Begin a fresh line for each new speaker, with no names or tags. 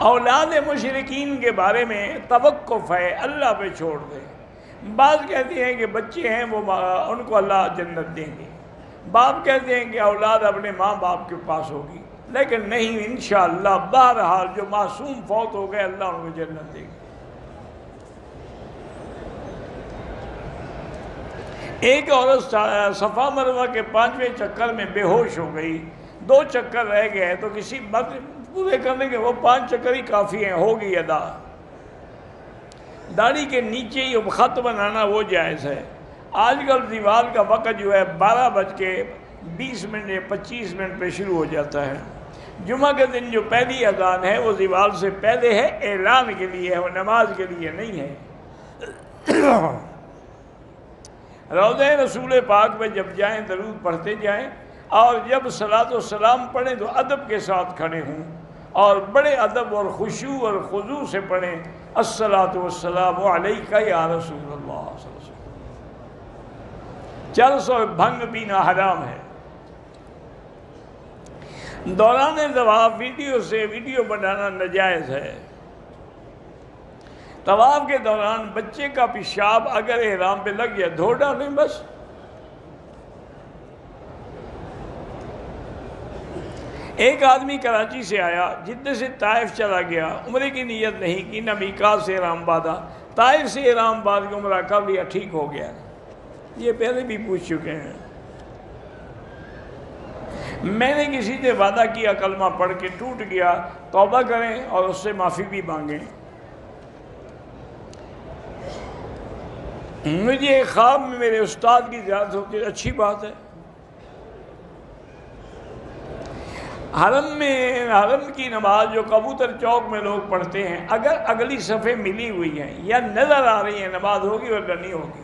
اولاد مشرکین کے بارے میں توقف ہے، اللہ پہ چھوڑ دیں۔ بعض کہتے ہیں کہ بچے ہیں وہ ان کو اللہ جنت دیں گے، باپ کہتے ہیں کہ اولاد اپنے ماں باپ کے پاس ہوگی، لیکن نہیں، انشاءاللہ بہرحال جو معصوم فوت ہو گئے اللہ ان کو جنت دے گا۔ ایک عورت صفا مروہ کے 5ویں چکر میں بے ہوش ہو گئی، 2 چکر رہ گئے تو کسی وقت پورے کرنے کے وہ 5 چکر ہی کافی ہیں، ہوگی ادا۔ داڑھی کے نیچے ہی خط بنانا وہ جائز ہے۔ آج کل زوال کا وقت جو ہے 12:20 یا 25 پہ شروع ہو جاتا ہے۔ جمعہ کے دن جو پہلی اذان ہے وہ زوال سے پہلے ہے، اعلان کے لیے ہے، وہ نماز کے لیے نہیں ہے۔ روضہ رسول پاک میں جب جائیں درود پڑھتے جائیں، اور جب صلاۃ و سلام پڑھیں تو ادب کے ساتھ کھڑے ہوں اور بڑے ادب اور خشوع اور خضوع سے پڑھیں، الصلاۃ والسلام علیک یا رسول اللہ صلی اللہ علیہ وسلم۔ چرس اور بھنگ پینا حرام ہے۔ دوران طواف ویڈیو بنانا ناجائز ہے۔ طواف کے دوران بچے کا پیشاب اگر احرام پہ لگ گیا دھو ڈالیں بس۔ ایک آدمی کراچی سے آیا، جدہ سے طائف چلا گیا، عمرے کی نیت نہیں کی، نہ میقات سے احرام باندھا، طائف سے احرام باندھ کے عمرہ کر لیا، ٹھیک ہو گیا۔ یہ پہلے بھی پوچھ چکے ہیں۔ میں نے کسی سے وعدہ کیا کلمہ پڑھ کے ٹوٹ گیا، توبہ کریں اور اس سے معافی بھی مانگیں۔ مجھے خواب میں میرے استاد کی زیارت ہوتی ہے، اچھی بات ہے۔ حرم کی نماز جو کبوتر چوک میں لوگ پڑھتے ہیں، اگر اگلی صفحے ملی ہوئی ہیں یا نظر آ رہی ہیں نماز ہوگی ورنہ نہیں ہوگی۔